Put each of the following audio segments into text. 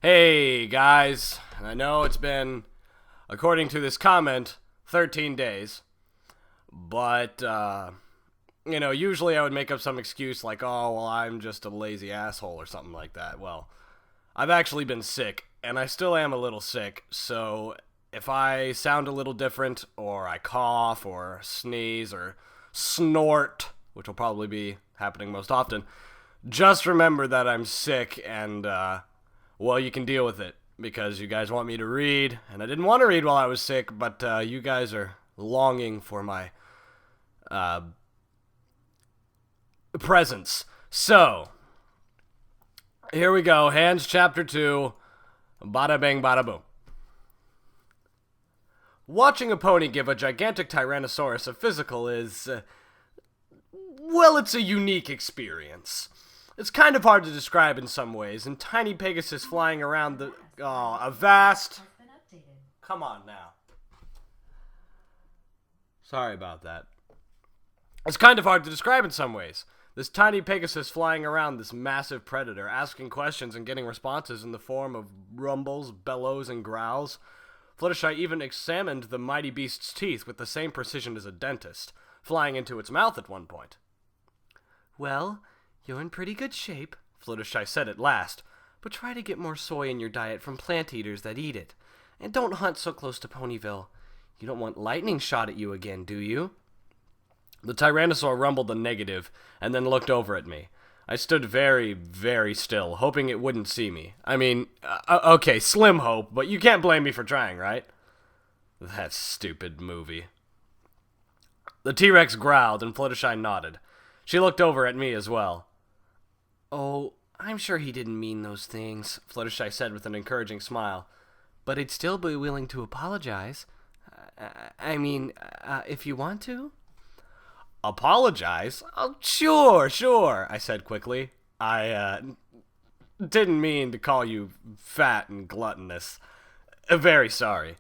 Hey, guys. I know it's been, according to this comment, 13 days. But, usually I would make up some excuse like, oh, well, I'm just a lazy asshole or something like that. Well, I've actually been sick, and I still am a little sick, so if I sound a little different, or I cough, or sneeze, or snort, which will probably be happening most often, just remember that I'm sick, and, well, you can deal with it, because you guys want me to read, and I didn't want to read while I was sick, but you guys are longing for my presence. So, here we go. Hands chapter 2. Bada bang, bada boom. Watching a pony give a gigantic Tyrannosaurus a physical is, well, it's a unique experience. It's kind of hard to describe in some ways, and tiny Pegasus flying around a vast... Come on now. Sorry about that. It's kind of hard to describe in some ways. This tiny Pegasus flying around this massive predator, asking questions and getting responses in the form of rumbles, bellows, and growls. Fluttershy even examined the mighty beast's teeth with the same precision as a dentist, flying into its mouth at one point. Well, you're in pretty good shape, Fluttershy said at last, but try to get more soy in your diet from plant eaters that eat it. And don't hunt so close to Ponyville. You don't want lightning shot at you again, do you? The Tyrannosaur rumbled a negative, and then looked over at me. I stood very, very still, hoping it wouldn't see me. I mean, okay, slim hope, but you can't blame me for trying, right? That stupid movie. The T-Rex growled, and Fluttershy nodded. She looked over at me as well. Oh, I'm sure he didn't mean those things, Fluttershy said with an encouraging smile. But I'd still be willing to apologize. If you want to? Apologize? Oh, sure, I said quickly. I didn't mean to call you fat and gluttonous. Very sorry.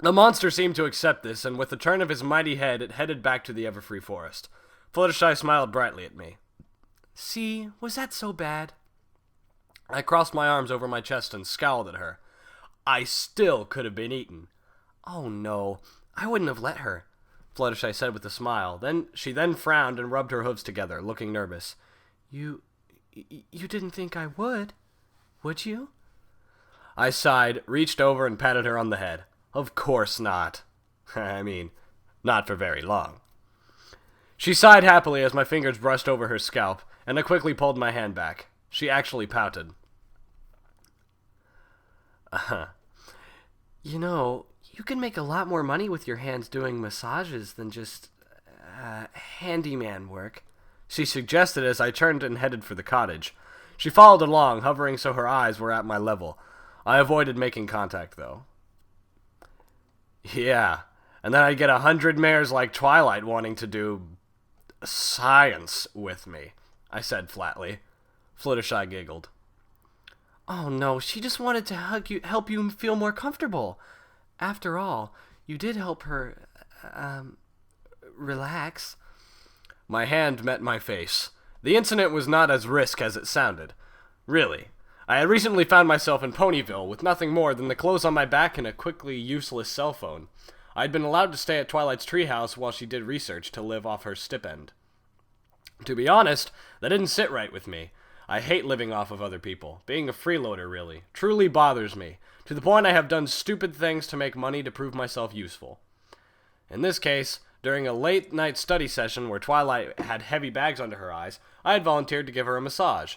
The monster seemed to accept this, and with a turn of his mighty head, it headed back to the Everfree Forest. Fluttershy smiled brightly at me. See, was that so bad? I crossed my arms over my chest and scowled at her. I still could have been eaten. Oh no, I wouldn't have let her, Fluttershy said with a smile. She frowned and rubbed her hooves together, looking nervous. You didn't think I would you? I sighed, reached over, and patted her on the head. Of course not. Not for very long. She sighed happily as my fingers brushed over her scalp, and I quickly pulled my hand back. She actually pouted. You know, you can make a lot more money with your hands doing massages than just, handyman work, she suggested as I turned and headed for the cottage. She followed along, hovering so her eyes were at my level. I avoided making contact, though. Yeah, and then I'd get 100 mares like Twilight wanting to do science with me, I said flatly. Fluttershy giggled. Oh no, she just wanted to help you feel more comfortable. After all, you did help her, relax. My hand met my face. The incident was not as risque as it sounded. Really. I had recently found myself in Ponyville with nothing more than the clothes on my back and a quickly useless cell phone. I had been allowed to stay at Twilight's treehouse while she did research to live off her stipend. To be honest, that didn't sit right with me. I hate living off of other people. Being a freeloader, really, truly bothers me, to the point I have done stupid things to make money to prove myself useful. In this case, during a late-night study session where Twilight had heavy bags under her eyes, I had volunteered to give her a massage.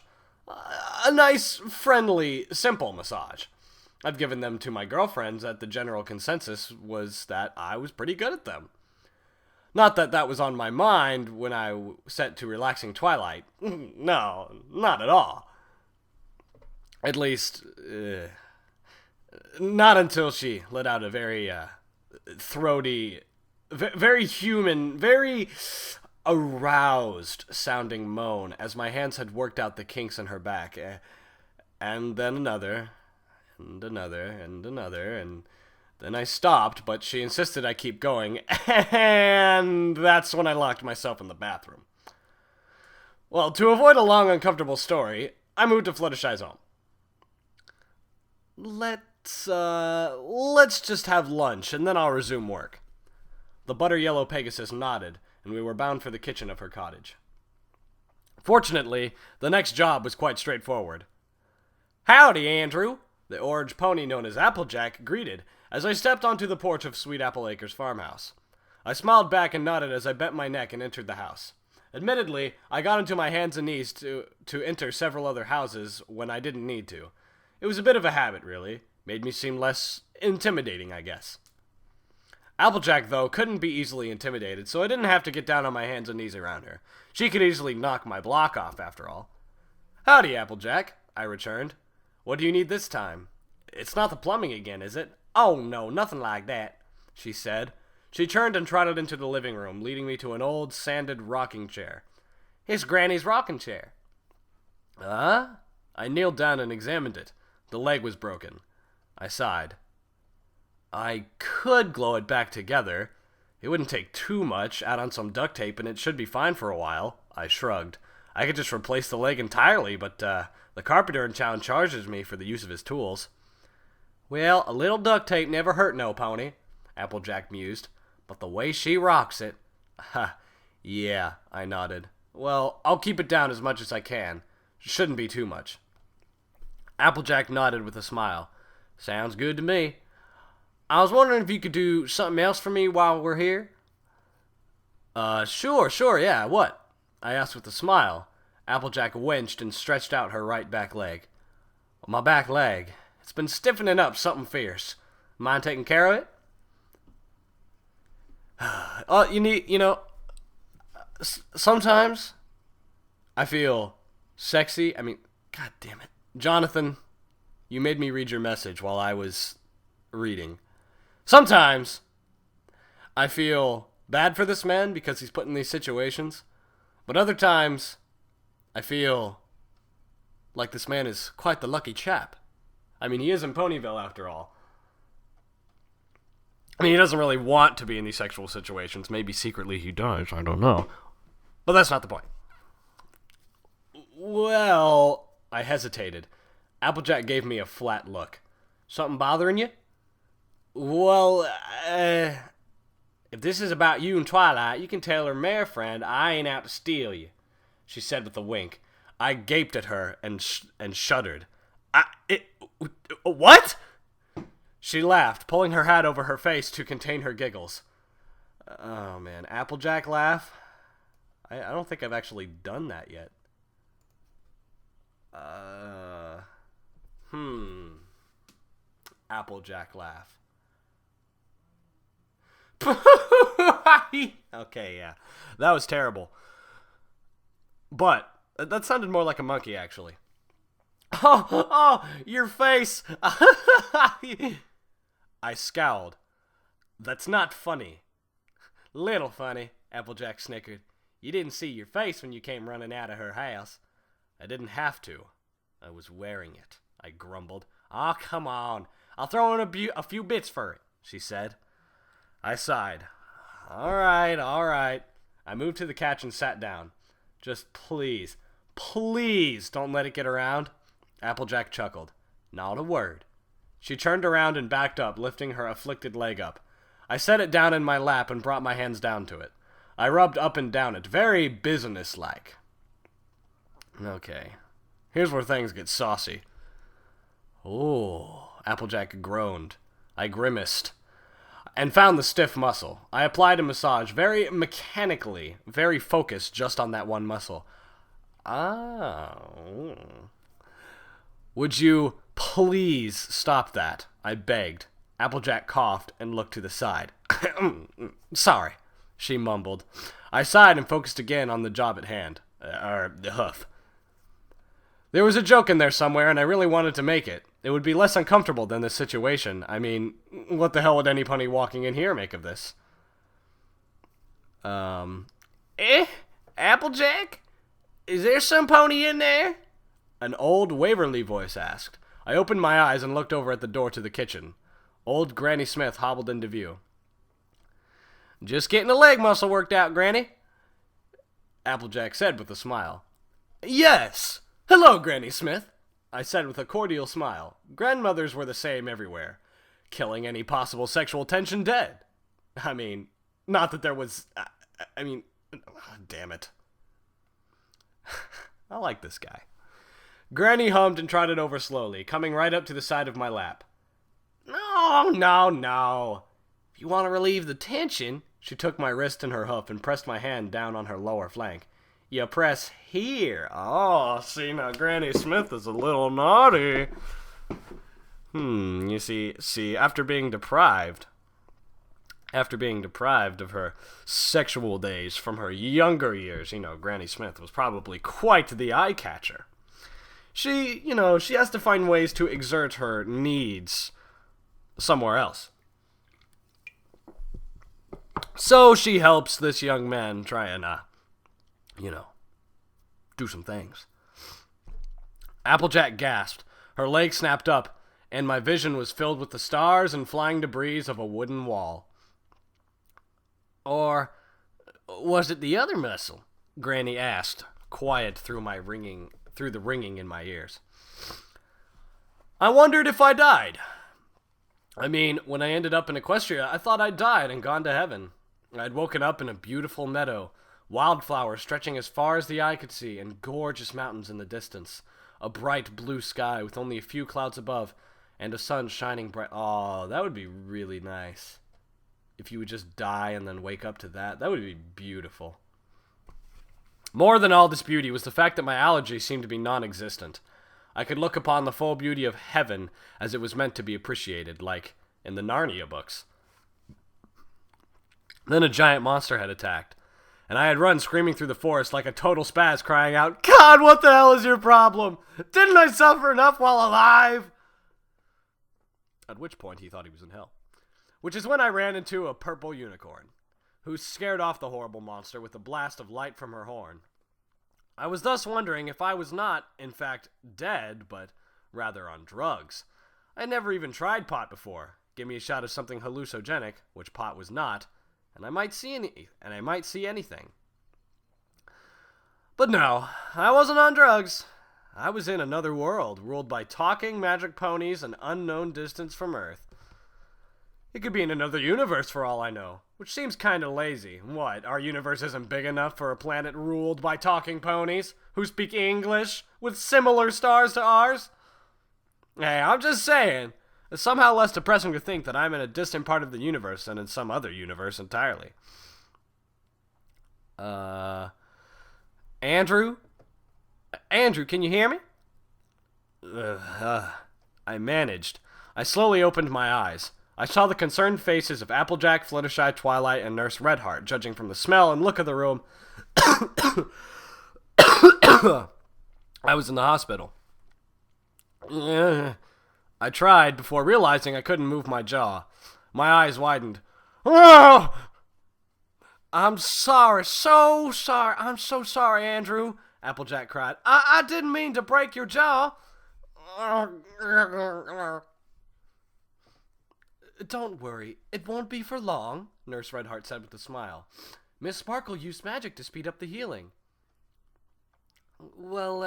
A nice, friendly, simple massage. I've given them to my girlfriends, and the general consensus was that I was pretty good at them. Not that that was on my mind when I set to relaxing Twilight. No, not at all. At least, not until she let out a very, throaty, very human, very aroused-sounding moan as my hands had worked out the kinks in her back. And then another, and another, and another, and then I stopped, but she insisted I keep going, and that's when I locked myself in the bathroom. Well, to avoid a long, uncomfortable story, I moved to Fluttershy's home. Let's just have lunch, and then I'll resume work. The butter-yellow Pegasus nodded, and we were bound for the kitchen of her cottage. Fortunately, the next job was quite straightforward. "Howdy, Andrew," the orange pony known as Applejack greeted as I stepped onto the porch of Sweet Apple Acres farmhouse. I smiled back and nodded as I bent my neck and entered the house. Admittedly, I got into my hands and knees to enter several other houses when I didn't need to. It was a bit of a habit, really. Made me seem less intimidating, I guess. Applejack, though, couldn't be easily intimidated, so I didn't have to get down on my hands and knees around her. She could easily knock my block off, after all. "Howdy, Applejack," I returned. "What do you need this time?" "It's not the plumbing again, is it?" "Oh, no, nothing like that," she said. She turned and trotted into the living room, leading me to an old, sanded rocking chair. "It's Granny's rocking chair." I kneeled down and examined it. The leg was broken. I sighed. "I could glue it back together. It wouldn't take too much, add on some duct tape, and it should be fine for a while." I shrugged. "I could just replace the leg entirely, but the carpenter in town charges me for the use of his tools." "Well, a little duct tape never hurt no pony," Applejack mused. "But the way she rocks it..." "Ha, yeah," I nodded. "Well, I'll keep it down as much as I can. Shouldn't be too much." Applejack nodded with a smile. "Sounds good to me. I was wondering if you could do something else for me while we're here?" Sure, yeah, what?" I asked with a smile. Applejack winched and stretched out her right back leg. "My back leg. It's been stiffening up something fierce. Mind taking care of it?" Sometimes I feel sexy. God damn it. Jonathan, you made me read your message while I was reading. Sometimes I feel bad for this man because he's put in these situations, but other times I feel like this man is quite the lucky chap. He is in Ponyville after all. He doesn't really want to be in these sexual situations. Maybe secretly he does, I don't know. But that's not the point. "Well," I hesitated. Applejack gave me a flat look. "Something bothering you?" "Well, if this is about you and Twilight, you can tell her mare friend I ain't out to steal you," she said with a wink. I gaped at her and shuddered. What?" She laughed, pulling her hat over her face to contain her giggles. Oh, man. Applejack laugh? I don't think I've actually done that yet. Applejack laugh. Okay, yeah. That was terrible. But that sounded more like a monkey, actually. Oh, your face. I scowled. "That's not funny." "Little funny," Applejack snickered. "You didn't see your face when you came running out of her house." "I didn't have to. I was wearing it," I grumbled. "Aw, come on. I'll throw in a few bits for it," she said. I sighed. All right. I moved to the couch and sat down. "Just please don't let it get around." Applejack chuckled. "Not a word." She turned around and backed up, lifting her afflicted leg up. I set it down in my lap and brought my hands down to it. I rubbed up and down it, very businesslike. Okay, here's where things get saucy. "Oh," Applejack groaned. I grimaced and found the stiff muscle. I applied a massage, very mechanically, very focused just on that one muscle. "Would you please stop that?" I begged. Applejack coughed and looked to the side. "Sorry," she mumbled. I sighed and focused again on the job at hand. The hoof. There was a joke in there somewhere, and I really wanted to make it. It would be less uncomfortable than this situation. What the hell would any pony walking in here make of this? Applejack? Is there some pony in there?" An old Waverly voice asked. I opened my eyes and looked over at the door to the kitchen. Old Granny Smith hobbled into view. "Just getting the leg muscle worked out, Granny," Applejack said with a smile. "Yes. Hello, Granny Smith." I said with a cordial smile. Grandmothers were the same everywhere, killing any possible sexual tension dead. I mean, not that there was... damn it. I like this guy. Granny hummed and trotted over slowly, coming right up to the side of my lap. No. If you want to relieve the tension... She took my wrist in her hoof and pressed my hand down on her lower flank. You press here. Oh, see, now Granny Smith is a little naughty. You see, after being deprived of her sexual days from her younger years, Granny Smith was probably quite the eye-catcher. She has to find ways to exert her needs somewhere else. So she helps this young man try and, do some things. Applejack gasped. Her leg snapped up, and my vision was filled with the stars and flying debris of a wooden wall. Or was it the other muscle? Granny asked, quiet through the ringing in my ears. I wondered if I died. When I ended up in Equestria, I thought I'd died and gone to heaven. I'd woken up in a beautiful meadow, wildflowers stretching as far as the eye could see, and gorgeous mountains in the distance. A bright blue sky with only a few clouds above, and a sun shining bright. Oh, that would be really nice. If you would just die and then wake up to that, that would be beautiful. More than all this beauty was the fact that my allergy seemed to be non-existent. I could look upon the full beauty of heaven as it was meant to be appreciated, like in the Narnia books. Then a giant monster had attacked, and I had run screaming through the forest like a total spaz, crying out, God, what the hell is your problem? Didn't I suffer enough while alive? At which point he thought he was in hell. Which is when I ran into a purple unicorn, who scared off the horrible monster with a blast of light from her horn. I was thus wondering if I was not, in fact, dead, but rather on drugs. I had never even tried pot before. Give me a shot of something hallucinogenic, which pot was not, and I might see anything. But no, I wasn't on drugs. I was in another world, ruled by talking magic ponies an unknown distance from Earth. It could be in another universe for all I know, which seems kinda lazy. What, our universe isn't big enough for a planet ruled by talking ponies who speak English with similar stars to ours? Hey, I'm just saying. It's somehow less depressing to think that I'm in a distant part of the universe than in some other universe entirely. Andrew? Andrew, can you hear me? I managed. I slowly opened my eyes. I saw the concerned faces of Applejack, Fluttershy, Twilight, and Nurse Redheart, judging from the smell and look of the room. I was in the hospital. I tried before realizing I couldn't move my jaw. My eyes widened. Oh! I'm sorry, so sorry. I'm so sorry, Andrew, Applejack cried. I didn't mean to break your jaw. Don't worry, it won't be for long, Nurse Redheart said with a smile. Miss Sparkle used magic to speed up the healing. Well,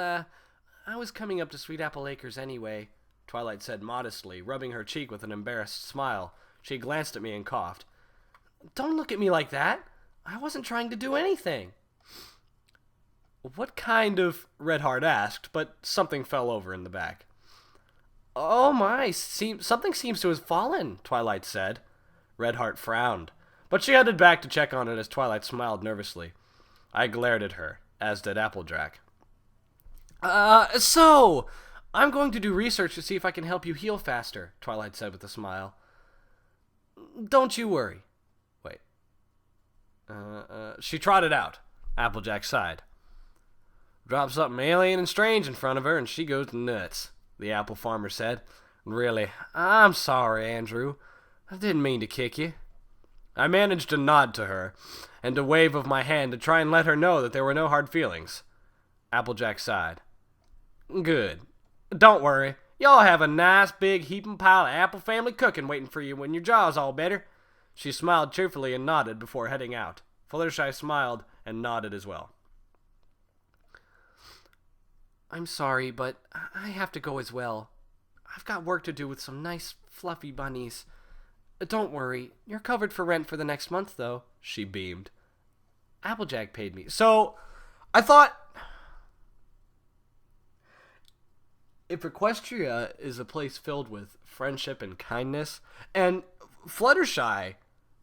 I was coming up to Sweet Apple Acres anyway, Twilight said modestly, rubbing her cheek with an embarrassed smile. She glanced at me and coughed. Don't look at me like that. I wasn't trying to do anything. What kind of? Redheart asked, but something fell over in the back. Oh my, something seems to have fallen, Twilight said. Redheart frowned, but she headed back to check on it as Twilight smiled nervously. I glared at her, as did Applejack. So, I'm going to do research to see if I can help you heal faster, Twilight said with a smile. Don't you worry. Wait. She trotted out. Applejack sighed. Drop something alien and strange in front of her and she goes nuts, the apple farmer said. Really, I'm sorry, Andrew. I didn't mean to kick you. I managed to nod to her and a wave of my hand to try and let her know that there were no hard feelings. Applejack sighed. Good. Don't worry. Y'all have a nice big heaping pile of apple family cooking waiting for you when your jaw's all better. She smiled cheerfully and nodded before heading out. Fluttershy smiled and nodded as well. I'm sorry, but I have to go as well. I've got work to do with some nice, fluffy bunnies. Don't worry, you're covered for rent for the next month, though, she beamed. Applejack paid me. So, I thought, if Equestria is a place filled with friendship and kindness, and Fluttershy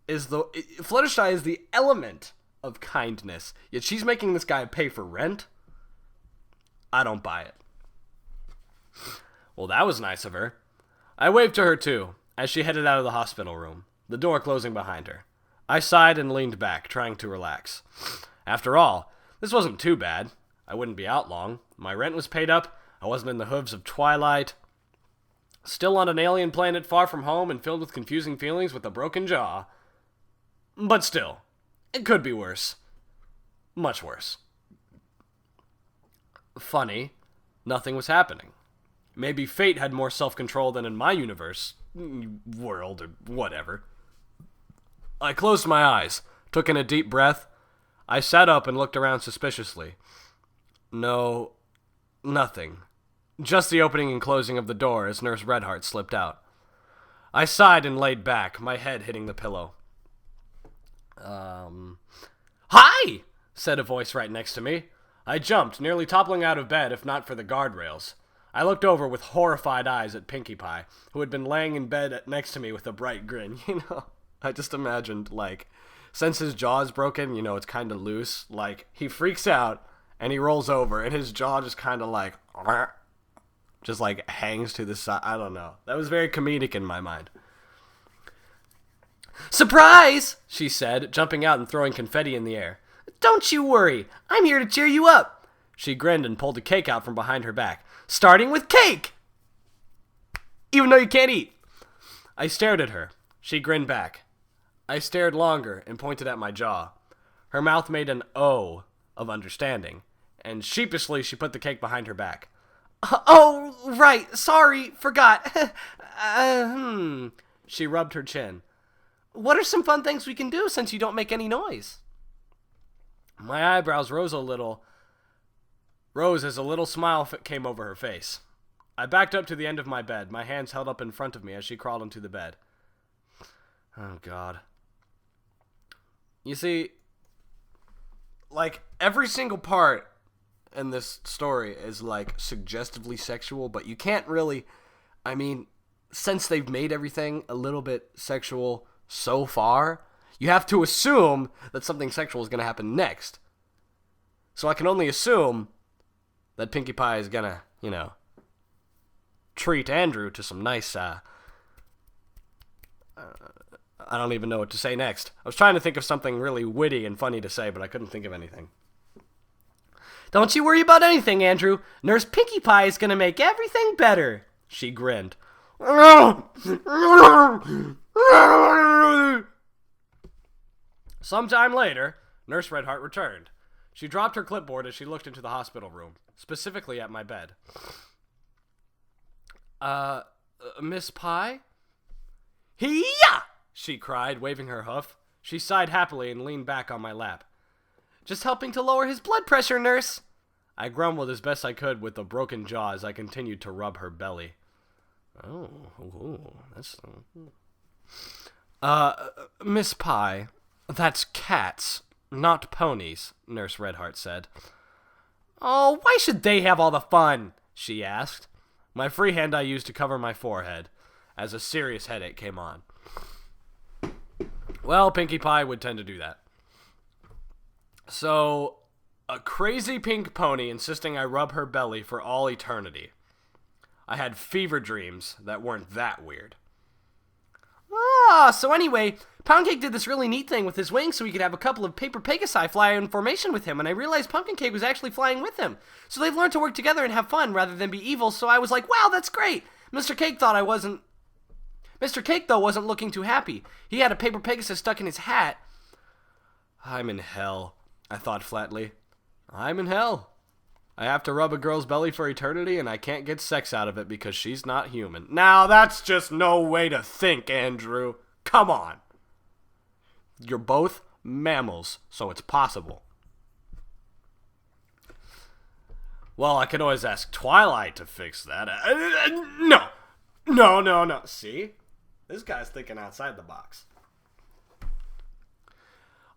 is the element of kindness, yet she's making this guy pay for rent, I don't buy it. Well, that was nice of her. I waved to her, too, as she headed out of the hospital room, the door closing behind her. I sighed and leaned back, trying to relax. After all, this wasn't too bad. I wouldn't be out long. My rent was paid up. I wasn't in the hooves of twilight. Still on an alien planet far from home and filled with confusing feelings with a broken jaw. But still, it could be worse. Much worse. Funny, nothing was happening. Maybe fate had more self-control than in my universe, world, or whatever. I closed my eyes, took in a deep breath. I sat up and looked around suspiciously. No, nothing. Just the opening and closing of the door as Nurse Redheart slipped out. I sighed and laid back, my head hitting the pillow. Hi! Said a voice right next to me. I jumped, nearly toppling out of bed if not for the guardrails. I looked over with horrified eyes at Pinkie Pie, who had been laying in bed next to me with a bright grin. I just imagined, since his jaw's broken, it's kind of loose, he freaks out, and he rolls over, and his jaw just kind of hangs to the side. I don't know. That was very comedic in my mind. Surprise! She said, jumping out and throwing confetti in the air. Don't you worry. I'm here to cheer you up. She grinned and pulled a cake out from behind her back. Starting with cake! Even though you can't eat. I stared at her. She grinned back. I stared longer and pointed at my jaw. Her mouth made an O of understanding, and sheepishly she put the cake behind her back. Oh, right. Sorry. Forgot. She rubbed her chin. What are some fun things we can do since you don't make any noise? My eyebrows rose as a little smile came over her face. I backed up to the end of my bed, my hands held up in front of me as she crawled into the bed. Oh, God. You see, every single part in this story is, suggestively sexual, but you can't really, since they've made everything a little bit sexual so far, you have to assume that something sexual is going to happen next. So I can only assume that Pinkie Pie is going to, treat Andrew to some nice, I don't even know what to say next. I was trying to think of something really witty and funny to say, but I couldn't think of anything. Don't you worry about anything, Andrew. Nurse Pinkie Pie is going to make everything better. She grinned. Sometime later, Nurse Redheart returned. She dropped her clipboard as she looked into the hospital room, specifically at my bed. Miss Pie? Hee-yah! She cried, waving her hoof. She sighed happily and leaned back on my lap. Just helping to lower his blood pressure, nurse. I grumbled as best I could with a broken jaw as I continued to rub her belly. That's... Miss Pie, that's cats, not ponies, Nurse Redheart said. Oh, why should they have all the fun? She asked. My free hand I used to cover my forehead, as a serious headache came on. Well, Pinkie Pie would tend to do that. So, a crazy pink pony insisting I rub her belly for all eternity. I had fever dreams that weren't that weird. So anyway, Poundcake did this really neat thing with his wings so he could have a couple of paper Pegasi fly in formation with him, and I realized Pumpkin Cake was actually flying with him. So they've learned to work together and have fun rather than be evil, so I was like, wow, that's great! Mr. Cake, though, wasn't looking too happy. He had a paper Pegasus stuck in his hat. I'm in hell, I thought flatly. I'm in hell. I have to rub a girl's belly for eternity, and I can't get sex out of it because she's not human. Now, that's just no way to think, Andrew. Come on. You're both mammals, so it's possible. Well, I could always ask Twilight to fix that. No. See? This guy's thinking outside the box.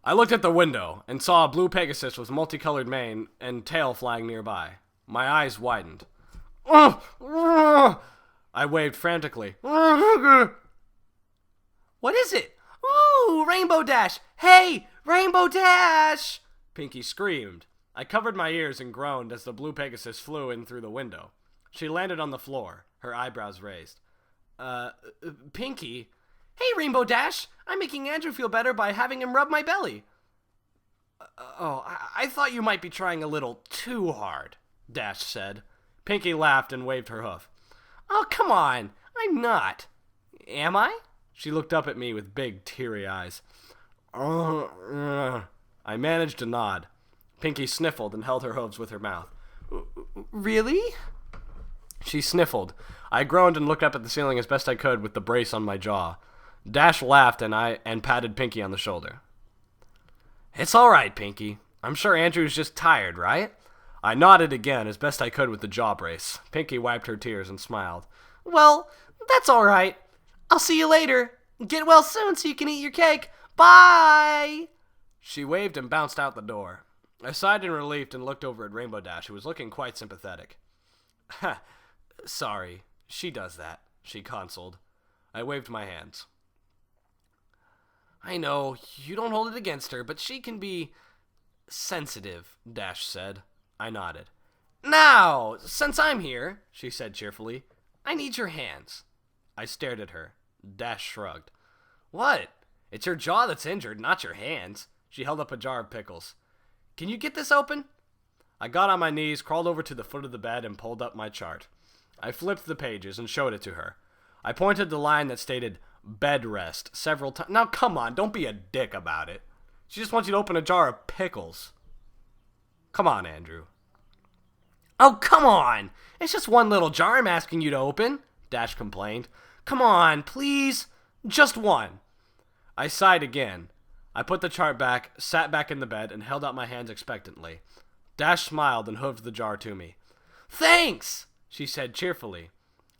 I looked at the window and saw a blue Pegasus with multicolored mane and tail flying nearby. My eyes widened. I waved frantically. What is it? Ooh, Rainbow Dash! Hey, Rainbow Dash! Pinkie screamed. I covered my ears and groaned as the blue Pegasus flew in through the window. She landed on the floor, her eyebrows raised. Pinkie? Hey, Rainbow Dash! I'm making Andrew feel better by having him rub my belly. I thought you might be trying a little too hard, Dash said. Pinkie laughed and waved her hoof. Oh, come on! I'm not. Am I? She looked up at me with big, teary eyes. I managed to nod. Pinkie sniffled and held her hooves with her mouth. Really? She sniffled. I groaned and looked up at the ceiling as best I could with the brace on my jaw. Dash laughed and patted Pinkie on the shoulder. It's all right, Pinkie. I'm sure Andrew's just tired, right? I nodded again as best I could with the jaw brace. Pinkie wiped her tears and smiled. Well, that's all right. I'll see you later. Get well soon so you can eat your cake. Bye! She waved and bounced out the door. I sighed in relief and looked over at Rainbow Dash, who was looking quite sympathetic. Sorry, she does that, she consoled. I waved my hands. I know, you don't hold it against her, but she can be sensitive, Dash said. I nodded. Now, since I'm here, she said cheerfully, I need your hands. I stared at her. Dash shrugged. What? It's your jaw that's injured, not your hands. She held up a jar of pickles. Can you get this open? I got on my knees, crawled over to the foot of the bed, and pulled up my chart. I flipped the pages and showed it to her. I pointed the line that stated bed rest several times. Now, come on, don't be a dick about it. She just wants you to open a jar of pickles. Come on, Andrew. Oh, come on. It's just one little jar I'm asking you to open, Dash complained. Come on, please. Just one. I sighed again. I put the chart back, sat back in the bed, and held out my hands expectantly. Dash smiled and hooved the jar to me. Thanks, she said cheerfully.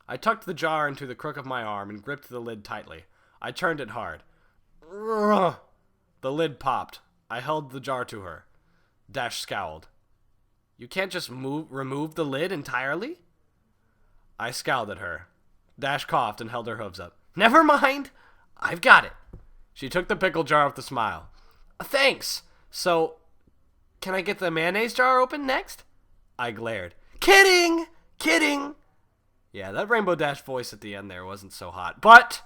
I tucked the jar into the crook of my arm and gripped the lid tightly. I turned it hard. Ugh. The lid popped. I held the jar to her. Dash scowled. You can't just remove the lid entirely? I scowled at her. Dash coughed and held her hooves up. Never mind. I've got it. She took the pickle jar with a smile. Thanks. So, can I get the mayonnaise jar open next? I glared. Kidding! Kidding! Yeah, that Rainbow Dash voice at the end there wasn't so hot. But,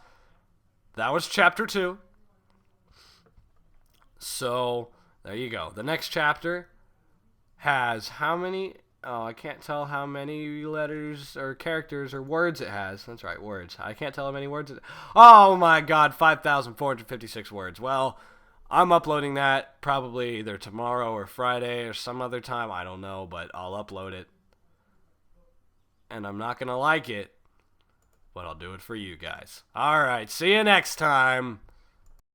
that was chapter 2. So, there you go. The next chapter has how many... Oh, I can't tell how many letters or characters or words it has. That's right, words. I can't tell how many words it... Oh my god, 5,456 words. Well, I'm uploading that probably either tomorrow or Friday or some other time. I don't know, but I'll upload it. And I'm not going to like it, but I'll do it for you guys. Alright, see you next time.